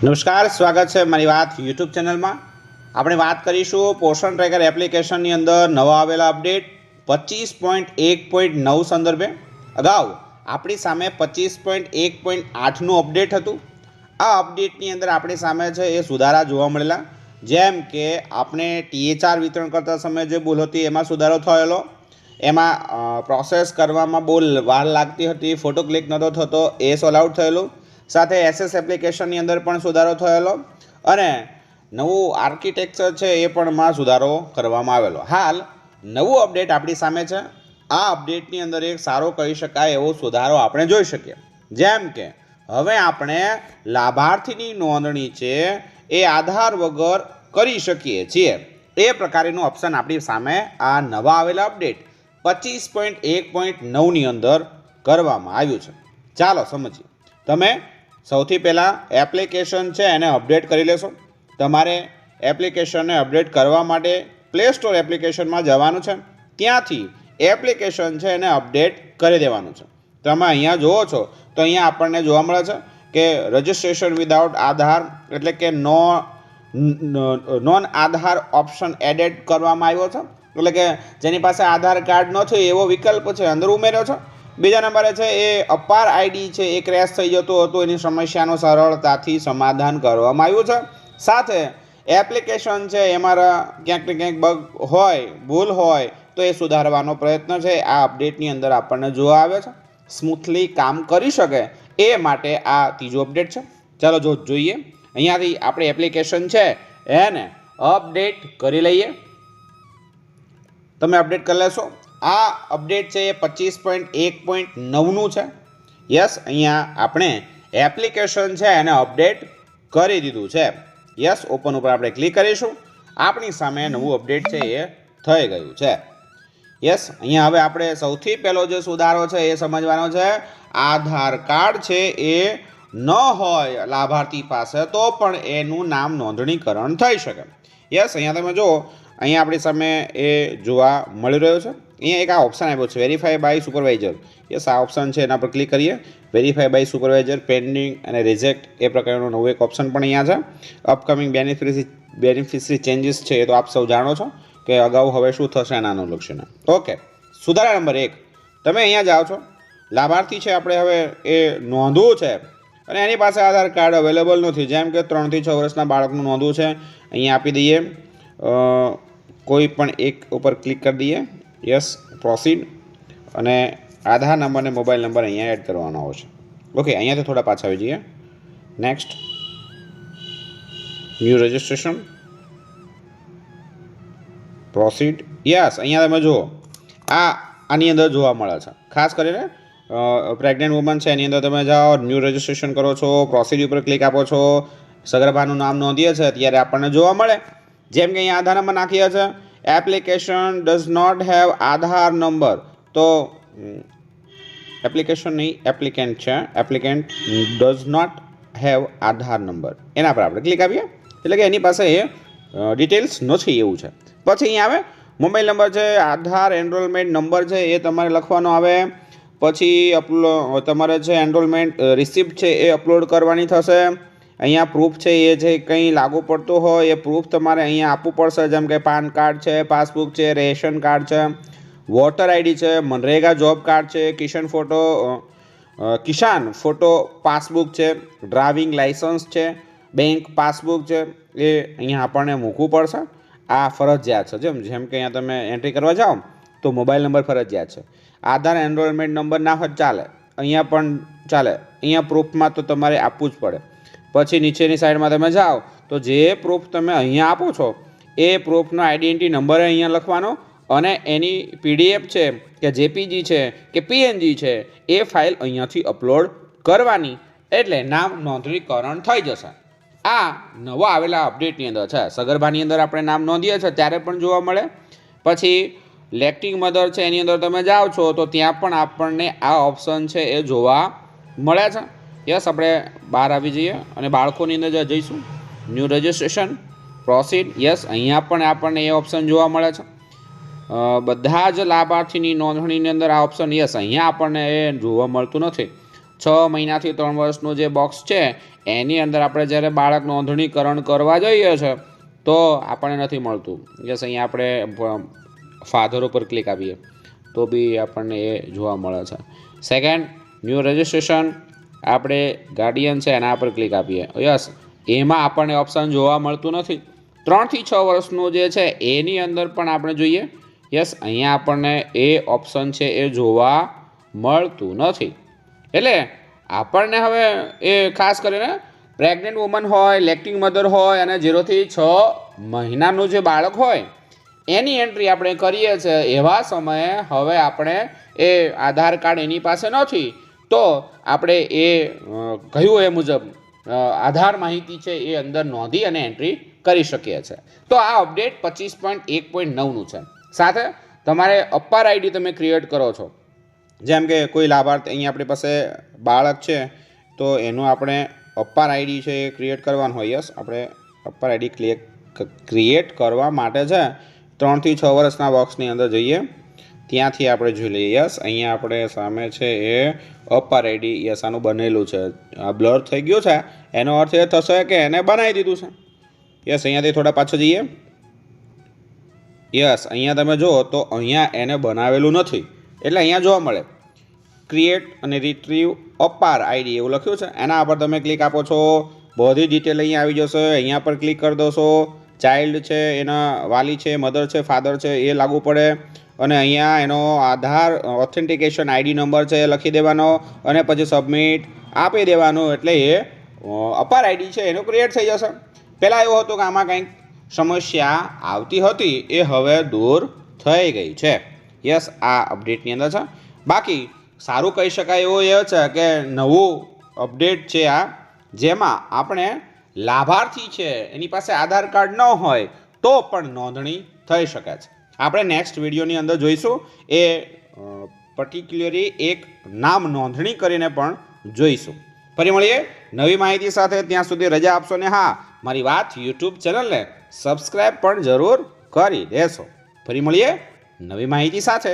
નમસ્કાર, સ્વાગત છે મારી વાત યુટ્યુબ ચેનલમાં. આપણે વાત કરીશું પોષણ ટ્રેકર એપ્લિકેશનની અંદર નવા આવેલા અપડેટ 25.1.9 સંદર્ભે. અગાઉ આપણી સામે 25.1.8નું અપડેટ હતું. આ અપડેટની અંદર આપણી સામે છે એ સુધારા જોવા મળેલા, જેમ કે આપણે THR વિતરણ કરતા સમયે જે ભૂલ હતી એમાં સુધારો થયેલો, એમાં પ્રોસેસ કરવામાં બહુ વાર લાગતી હતી, ફોટો ક્લિક નહોતો થતો, એ સોલ્વ આઉટ થયેલું. સાથે SS એપ્લિકેશનની અંદર પણ સુધારો થયેલો અને નવું આર્કિટેક્ચર છે એ પણમાં સુધારો કરવામાં આવેલો. હાલ નવું અપડેટ આપણી સામે છે. આ અપડેટની અંદર એક સારો કહી શકાય એવો સુધારો આપણે જોઈ શકીએ, જેમ કે હવે આપણે લાભાર્થીની નોંધણી છે એ આધાર વગર કરી શકીએ છીએ. એ પ્રકારનું ઓપ્શન આપણી સામે આ નવા આવેલા અપડેટ 25.1.9ની અંદર કરવામાં આવ્યું છે. ચાલો સમજીએ. તમે સૌથી પહેલાં એપ્લિકેશન છે એને અપડેટ કરી લેશો. તમારે એપ્લિકેશનને અપડેટ કરવા માટે પ્લે સ્ટોર એપ્લિકેશનમાં જવાનું છે, ત્યાંથી એપ્લિકેશન છે એને અપડેટ કરી દેવાનું છે. તમે અહીંયા જુઓ છો તો અહીંયા આપણને જોવા મળે છે કે રજિસ્ટ્રેશન વિધાઉટ આધાર એટલે કે નોન આધાર ઓપ્શન એડેડ કરવામાં આવ્યો છે, એટલે કે જેની પાસે આધાર કાર્ડ નથી એવો વિકલ્પ છે અંદર ઉમેર્યો છે. બીજા નંબરે છે એ અપાર આઈડી છે એ ક્રેશ થઈ જતું હતું, એની સમસ્યાનું સરળતાથી સમાધાન કરવામાં આવ્યું છે. સાથે એપ્લિકેશન છે એમાં ક્યાંક ને ક્યાંક બગ હોય, ભૂલ હોય તો એ સુધારવાનો પ્રયત્ન છે આ અપડેટની અંદર આપણને જોવા આવે છે. સ્મૂથલી કામ કરી શકે એ માટે આ ત્રીજો અપડેટ છે. ચાલો જોઈએ. અહીંયાથી આપણે એપ્લિકેશન છે એને અપડેટ કરી લઈએ. તમે અપડેટ કરી લેશો. આ અપડેટ છે એ 25.1.9નું છે. યસ, અહીંયા આપણે એપ્લિકેશન છે એને અપડેટ કરી દીધું છે. યસ, ઓપન ઉપર આપણે ક્લિક કરીશું. આપણી સામે નવું અપડેટ છે એ થઈ ગયું છે. યસ, અહીંયા હવે આપણે સૌથી પહેલો જે સુધારો છે એ સમજવાનો છે. આધાર કાર્ડ છે એ ન હોય લાભાર્થી પાસે તો પણ એનું નામ નોંધણીકરણ થઈ શકે. યસ, અહીંયા તમે જુઓ, અહીંયા આપણી સામે એ જોવા મળી રહ્યો છે. અહીંયા એક આ ઓપ્શન આવ્યો છે વેરીફાઈ બાય સુપરવાઇઝર. યસ, આ ઓપ્શન છે એના પર ક્લિક કરીએ. વેરીફાઈ બાય સુપરવાઇઝર, પેન્ડિંગ અને રિજેક્ટ એ પ્રકારનું નવું એક ઓપ્શન પણ અહીંયા છે. અપકમિંગ બેનિફિશરી ચેન્જીસ છે એ તો આપ સૌ જાણો છો કે અગાઉ હવે શું થશે એના અનુલક્ષીને. ઓકે, સુધારા નંબર 1. તમે અહીંયા જાઓ છો, લાભાર્થી છે આપણે હવે એ નોંધવું છે અને એની પાસે આધાર કાર્ડ અવેલેબલ નથી, જેમ કે 3 થી 6 વર્ષના બાળકનું નોંધવું છે. અહીંયા આપી દઈએ કોઈ પણ એક ઉપર ક્લિક કરી દઈએ. યસ, પ્રોસીડ, અને આધાર નંબર અને મોબાઈલ નંબર અહીંયા એડ કરવાનો આવશે. ઓકે, અહીંયાથી થોડા પાછા આવી જઈએ. Next, new registration, proceed. Yes, અહીંયા તમે જુઓ આની અંદર જોવા મળે છે. ખાસ કરીને પ્રેગ્નન્ટ વુમન છે એની અંદર તમે જાઓ, ન્યૂ રજિસ્ટ્રેશન કરો છો, પ્રોસીડ ઉપર ક્લિક આપો છો, સગર્ભાનું નામ નોંધીએ છે ત્યારે આપણને જોવા મળે. જેમ કે અહીંયા આધાર નંબર નાખીએ છે. Application does not have Aadhaar number, તો એપ્લિકેશન નહીં, એપ્લિકેન્ટ છે. Applicant does not have Aadhaar number, એના પર આપણે ક્લિક આપીએ એટલે કે એની પાસે એ ડિટેલ્સ નથી એવું છે. પછી અહીંયા આવે મોબાઈલ નંબર છે, આધાર એનરોલમેન્ટ નંબર છે એ તમારે લખવાનો આવે. પછી તમારે છે એનરોલમેન્ટ રિસિપ્ટ છે એ અપલોડ કરવાની થશે. અહીંયા પ્રૂફ છે એ જે કંઈ લાગુ પડતું હોય એ પ્રૂફ તમારે અહીંયા આપવું પડશે, જેમ કે પાન કાર્ડ છે, પાસબુક છે, રેશન કાર્ડ છે, વોટર આઈડી છે, મનરેગા જોબ કાર્ડ છે, કિસાન ફોટો પાસબુક છે, ડ્રાઇવિંગ લાઇસન્સ છે, બેંક પાસબુક છે, એ અહીંયા આપણને મૂકવું પડશે. આ ફરજિયાત છે. જેમ કે અહીંયા તમે એન્ટ્રી કરવા જાઓ તો મોબાઈલ નંબર ફરજિયાત છે. આધાર એનરોલમેન્ટ નંબર ના હોય ચાલે, અહીંયા પણ ચાલે. અહીંયા પ્રૂફમાં તો તમારે આપવું જ પડે. પછી નીચેની સાઈડમાં તમે જાઓ તો જે પ્રૂફ તમે અહીંયા આપો છો એ પ્રૂફનો આઈડેન્ટિટી નંબર અહીંયા લખવાનો અને એની PDF છે કે JPG છે કે PNG છે એ ફાઇલ અહીંયાથી અપલોડ કરવાની, એટલે નામ નોંધણીકરણ થઈ જશે. આ નવા આવેલા અપડેટની અંદર છે. સગર્ભાની અંદર આપણે નામ નોંધીએ છીએ ત્યારે પણ જોવા મળે. પછી લેક્ટિંગ મધર છે એની અંદર તમે જાઓ છો તો ત્યાં પણ આપણને આ ઓપ્શન છે એ જોવા મળે છે. યસ, આપણે બહાર આવી જઈએ અને બાળકોની અંદર જઈશું. New registration, proceed. યસ, અહીંયા પણ આપણને એ ઓપ્શન જોવા મળે છે. બધા જ લાભાર્થીની નોંધણીની અંદર આ ઓપ્શન, યસ, અહીંયા આપણને એ જોવા મળતું નથી. 6 મહિનાથી 3 વર્ષનું જે બોક્સ છે એની અંદર આપણે જ્યારે બાળક નોંધણીકરણ કરવા જઈએ છે તો આપણને નથી મળતું. યસ, અહીંયા આપણે ફાધર ઉપર ક્લિક આપીએ તો બી આપણને એ જોવા મળે છે. સેકન્ડ, ન્યૂ રજિસ્ટ્રેશન, આપણે ગાર્ડિયન છે એના પર ક્લિક આપીએ. યસ, એમાં આપણને ઓપ્શન જોવા મળતું નથી. 3 થી 6 વર્ષનું જે છે એની અંદર પણ આપણે જોઈએ. યસ, અહીંયા આપણને એ ઓપ્શન છે એ જોવા મળતું નથી. એટલે આપણને હવે એ ખાસ કરીને પ્રેગ્નન્ટ વુમન હોય, લેક્ટિંગ મધર હોય અને 0 થી 6 મહિનાનું જે બાળક હોય એની એન્ટ્રી આપણે કરીએ છીએ એવા સમયે હવે આપણે એ આધાર કાર્ડ એની પાસે નથી તો આપણે એ કહ્યું એ મુજબ આધાર માહિતી છે એ અંદર નોંધી અને એન્ટ્રી કરી શકીએ છીએ. તો આ અપડેટ 25.1.9નું છે. સાથે તમારે અપાર આઈડી તમે ક્રિએટ કરો છો, જેમ કે કોઈ લાભાર્થી અહીંયા આપણી પાસે બાળક છે તો એનું આપણે અપાર આઈડી છે એ ક્રિએટ કરવાનું હોય. યસ, આપણે અપાર આઈડી ક્રિએટ કરવા માટે છે 3 થી 6 વર્ષના બોક્સની અંદર જઈએ, ત્યાંથી આપણે જોઈ લઈએ. યસ, અહીંયા આપણે સામે છે એ અપાર આઈડી, યસ આનું બનેલું છે, આ બ્લર થઈ ગયું છે, એનો અર્થ એ થશે કે એને બનાવી દીધું છે. યસ, અહીંયાથી થોડા પાછળ જઈએ. યસ, અહીંયા તમે જુઓ તો અહીંયા એને બનાવેલું નથી એટલે અહીંયા જોવા મળે ક્રિએટ અને રિટ્રીવ અપાર આઈડી એવું લખ્યું છે. એના પર તમે ક્લિક આપો છો, બધી ડિટેલ અહીંયા આવી જશે. અહીંયા પર ક્લિક કરી દો છો, ચાઇલ્ડ છે એના વાલી છે, મધર છે, ફાધર છે એ લાગુ પડે અને અહીંયા એનો આધાર ઓથેન્ટિકેશન આઈડી નંબર છે એ લખી દેવાનો અને પછી સબમિટ આપી દેવાનું એટલે એ અપાર આઈડી છે એનું ક્રિએટ થઈ જશે. પહેલાં એવું હતું કે આમાં કંઈક સમસ્યા આવતી હતી, એ હવે દૂર થઈ ગઈ છે. યસ, આ અપડેટની અંદર છે. બાકી સારું કહી શકાય એવું એ છે કે નવું અપડેટ છે આ, જેમાં આપણે લાભાર્થી છે એની પાસે આધાર કાર્ડ ન હોય તો પણ નોંધણી થઈ શકે છે. આપણે નેક્સ્ટ વિડીયોની અંદર જોઈશું એ પર્ટિક્યુલરી એક નામ નોંધણી કરીને પણ જોઈશું. ફરી મળીએ નવી માહિતી સાથે, ત્યાં સુધી રજા આપશો ને હા, મારી વાત યુટ્યુબ ચેનલને સબસ્ક્રાઈબ પણ જરૂર કરી દેશો. ફરી મળીએ નવી માહિતી સાથે.